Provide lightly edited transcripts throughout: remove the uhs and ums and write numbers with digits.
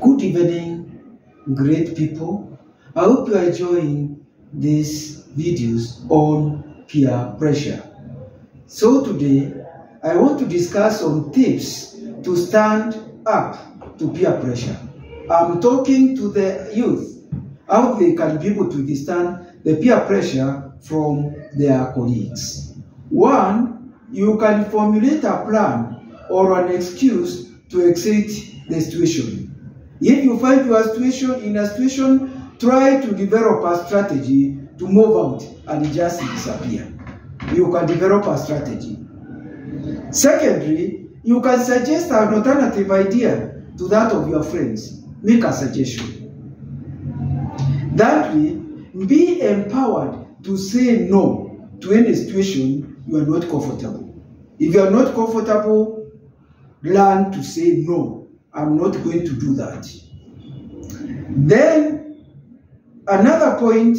Good evening, great people. I hope you are enjoying these videos on peer pressure. So today, I want to discuss some tips to stand up to peer pressure. I'm talking to the youth, how they can be able to withstand the peer pressure from their colleagues. One, you can formulate a plan or an excuse to exit the situation. If you find your situation, try to develop a strategy to move out and just disappear. You can develop a strategy. Secondly, you can suggest an alternative idea to that of your friends. Make a suggestion. Thirdly, be empowered to say no to any situation you are not comfortable. If you are not comfortable, learn to say no. I'm not going to do that. Then, another point,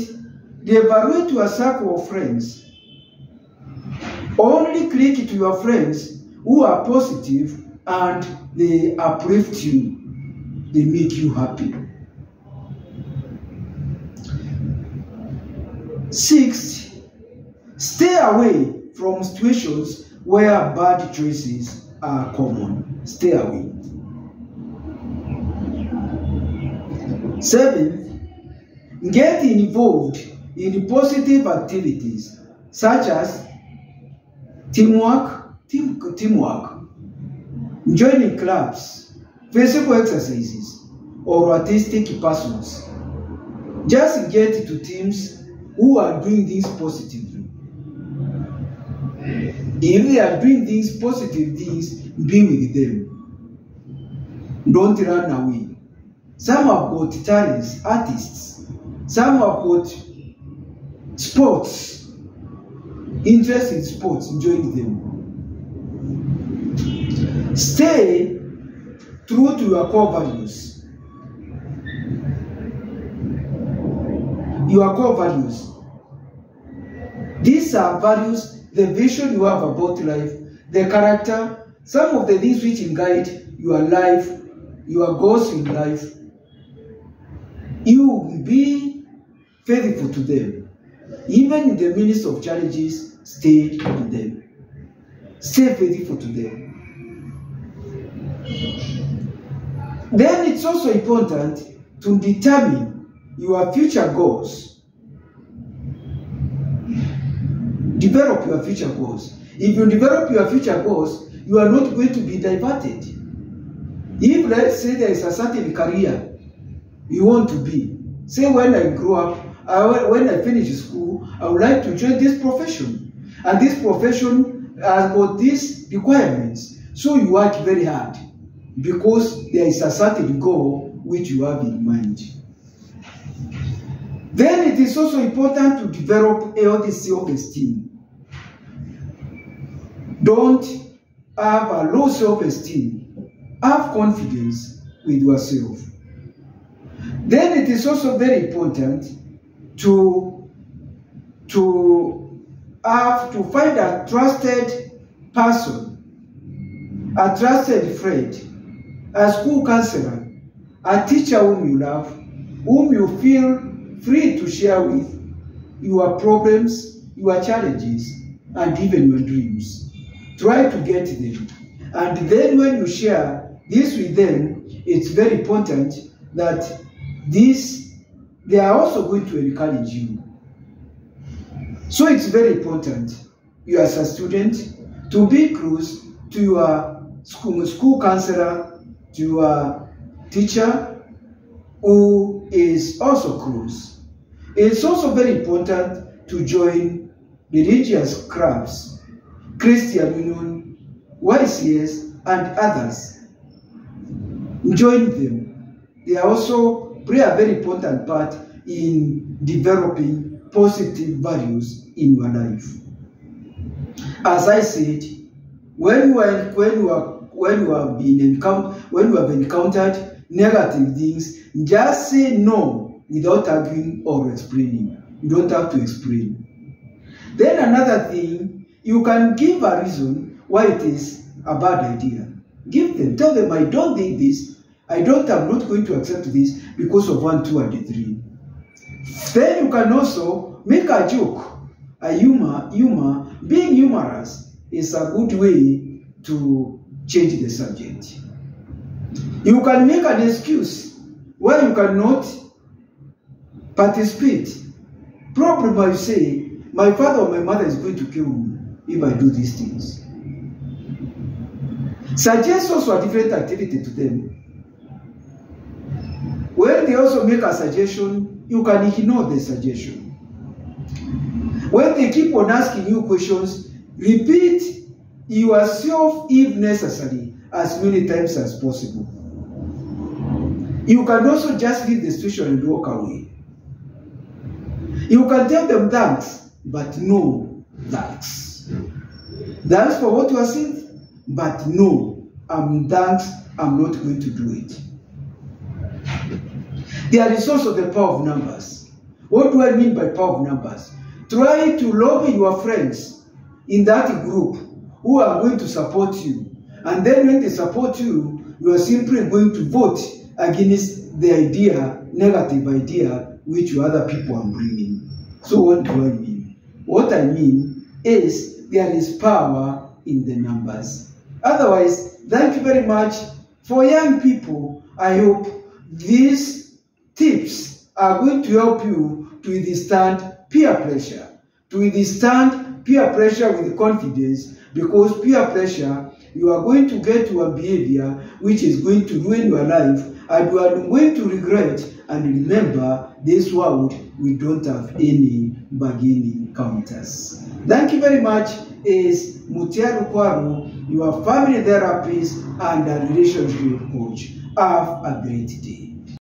evaluate your circle of friends. Only click to your friends who are positive and they uplift you. They make you happy. Sixth, stay away from situations where bad choices are common. Stay away. Seventh, get involved in positive activities such as teamwork, joining clubs, physical exercises, or artistic pursuits. Just get to teams who are doing things positively. If they are doing these positive things, be with them. Don't run away. Some have got talents, artists. Some have got sports, interest in sports, join them. Stay true to your core values. Your core values. These are values, the vision you have about life, the character, some of the things which guide your life, your goals in life. You be faithful to them. Even in the midst of challenges, stay with them. Stay faithful to them. Then it's also important to determine your future goals. Develop your future goals. If you develop your future goals, you are not going to be diverted. If, let's say, there is a certain career you want to be, say when I grow up, when I finish school, I would like to join this profession. And this profession has got these requirements. So you work very hard because there is a certain goal which you have in mind. Then it is also important to develop healthy self-esteem. Don't have a low self-esteem. Have confidence with yourself. Then it is also very important to find a trusted person, a trusted friend, a school counselor, a teacher whom you love, whom you feel free to share with your problems, your challenges, and even your dreams. Try to get them. And then when you share this with them, it's very important that they are also going to encourage you. So it's very important, you as a student, to be close to your school counselor, to your teacher, who is also close. It's also very important to join religious clubs, Christian Union, YCS, and others. Join them. They are also play a very important part in developing positive values in your life. As I said, when you have encountered negative things, just say no without arguing or explaining. You don't have to explain. Then another thing, you can give a reason why it is a bad idea. Give them, tell them, I don't think this, I'm not going to accept this because of 1, 2, and 3. Then you can also make a joke, a humor. Being humorous is a good way to change the subject. You can make an excuse why you cannot participate. Problem, I say, my father or my mother is going to kill me if I do these things. Suggest also a different activity to them. When they also make a suggestion, you can ignore the suggestion. When they keep on asking you questions, repeat yourself if necessary as many times as possible. You can also just leave the situation and walk away. You can tell them thanks, but no thanks. Thanks for what you are saying, but no, thanks, I'm not going to do it. There is also the power of numbers. What do I mean by power of numbers? Try to lobby your friends in that group who are going to support you. And then when they support you, you are simply going to vote against the idea, negative idea, which you other people are bringing. So what do I mean? What I mean is there is power in the numbers. Otherwise, thank you very much. For young people, I hope these tips are going to help you to withstand peer pressure. To withstand peer pressure with confidence, because peer pressure, you are going to get to a behavior which is going to ruin your life, and you are going to regret. And remember, this world, we don't have any bargaining counters. Thank you very much. Is Mutiaru Kwaru, your family therapist and a relationship coach. Have a great day.